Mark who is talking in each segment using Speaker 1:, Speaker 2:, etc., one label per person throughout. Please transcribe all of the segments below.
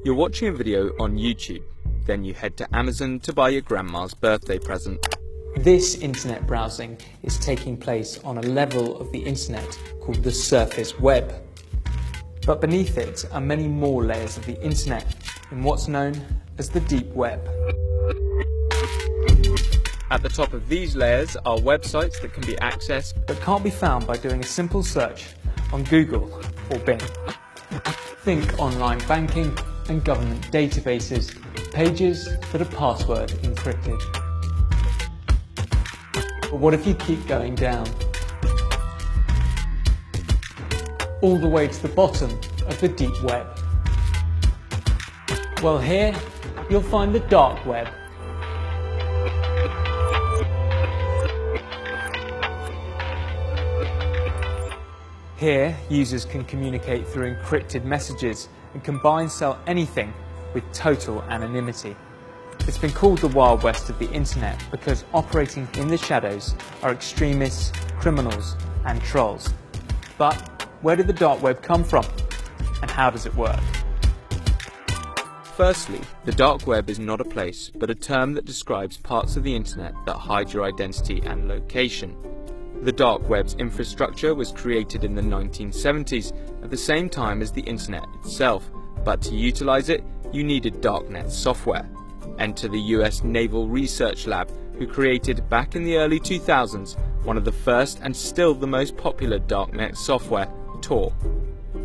Speaker 1: You're watching a video on YouTube, then you head to Amazon to buy your grandma's birthday present.
Speaker 2: This internet browsing is taking place on a level of the internet called the surface web. But beneath it are many more layers of the internet in what's known as the deep web.
Speaker 1: At the top of these layers are websites that can be accessed
Speaker 2: but can't be found by doing a simple search on Google or Bing. Think online banking and government databases, pages that are password encrypted. But what if you keep going down? All the way to the bottom of the deep web. Well, here you'll find the dark web. Here, users can communicate through encrypted messages and can buy and sell anything with total anonymity. It's been called the Wild West of the internet because operating in the shadows are extremists, criminals and trolls. But where did the dark web come from and how does it work?
Speaker 1: Firstly, the dark web is not a place, but a term that describes parts of the internet that hide your identity and location. The dark web's infrastructure was created in the 1970s at the same time as the internet itself, but to utilize it, you needed darknet software. Enter the US Naval Research Lab, who created back in the early 2000s one of the first and still the most popular darknet software, Tor.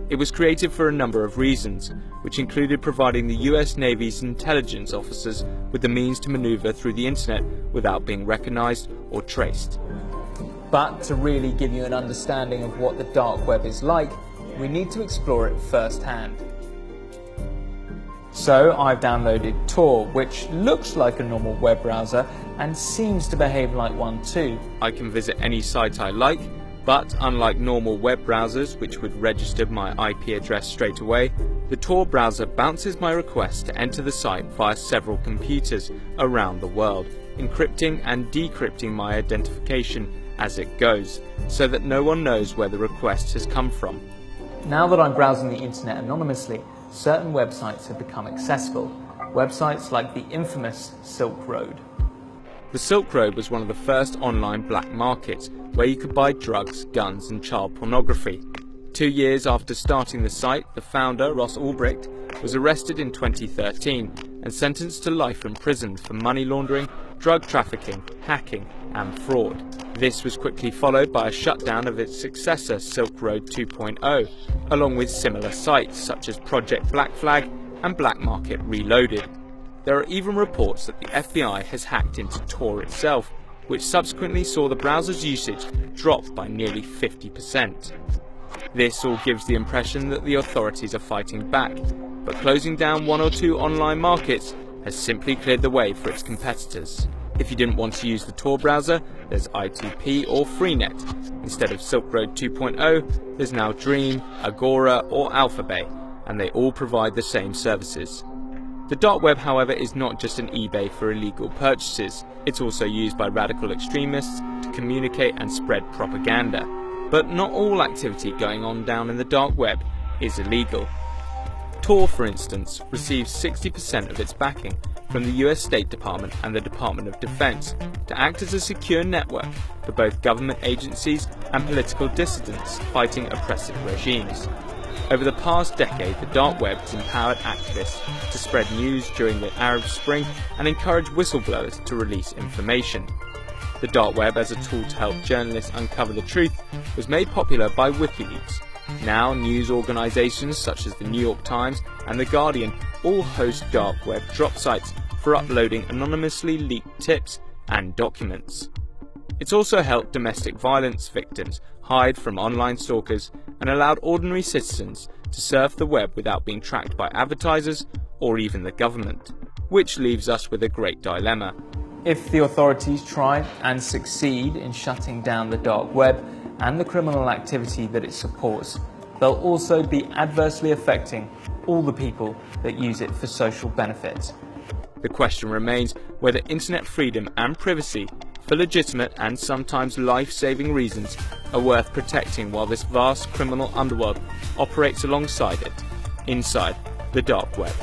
Speaker 1: It was created for a number of reasons, which included providing the US Navy's intelligence officers with the means to maneuver through the internet without being recognized or traced.
Speaker 2: But to really give you an understanding of what the dark web is like, we need to explore it firsthand. So I've downloaded Tor, which looks like a normal web browser and seems to behave like one too.
Speaker 1: I can visit any site I like, but unlike normal web browsers which would register my IP address straight away, the Tor browser bounces my request to enter the site via several computers around the world, encrypting and decrypting my identification as it goes, so that no one knows where the request has come from.
Speaker 2: Now that I'm browsing the internet anonymously, certain websites have become accessible. Websites like the infamous Silk Road.
Speaker 1: The Silk Road was one of the first online black markets where you could buy drugs, guns and child pornography. 2 years after starting the site, the founder, Ross Ulbricht, was arrested in 2013 and sentenced to life in prison for money laundering, drug trafficking, hacking and fraud. This was quickly followed by a shutdown of its successor Silk Road 2.0, along with similar sites such as Project Black Flag and Black Market Reloaded. There are even reports that the FBI has hacked into Tor itself, which subsequently saw the browser's usage drop by nearly 50%. This all gives the impression that the authorities are fighting back, but closing down one or two online markets has simply cleared the way for its competitors. If you didn't want to use the Tor browser, there's I2P or Freenet. Instead of Silk Road 2.0, there's now Dream, Agora or Alphabay, and they all provide the same services. The dark web, however, is not just an eBay for illegal purchases. It's also used by radical extremists to communicate and spread propaganda. But not all activity going on down in the dark web is illegal. Tor, for instance, receives 60% of its backing from the US State Department and the Department of Defense to act as a secure network for both government agencies and political dissidents fighting oppressive regimes. Over the past decade, the dark web has empowered activists to spread news during the Arab Spring and encourage whistleblowers to release information. The dark web, as a tool to help journalists uncover the truth, was made popular by WikiLeaks. Now, news organisations such as the New York Times and The Guardian all host dark web drop sites for uploading anonymously leaked tips and documents. It's also helped domestic violence victims hide from online stalkers and allowed ordinary citizens to surf the web without being tracked by advertisers or even the government. Which leaves us with a great dilemma.
Speaker 2: If the authorities try and succeed in shutting down the dark web and the criminal activity that it supports, they'll also be adversely affecting all the people that use it for social benefit.
Speaker 1: The question remains whether internet freedom and privacy, for legitimate and sometimes life-saving reasons, are worth protecting while this vast criminal underworld operates alongside it, inside the dark web.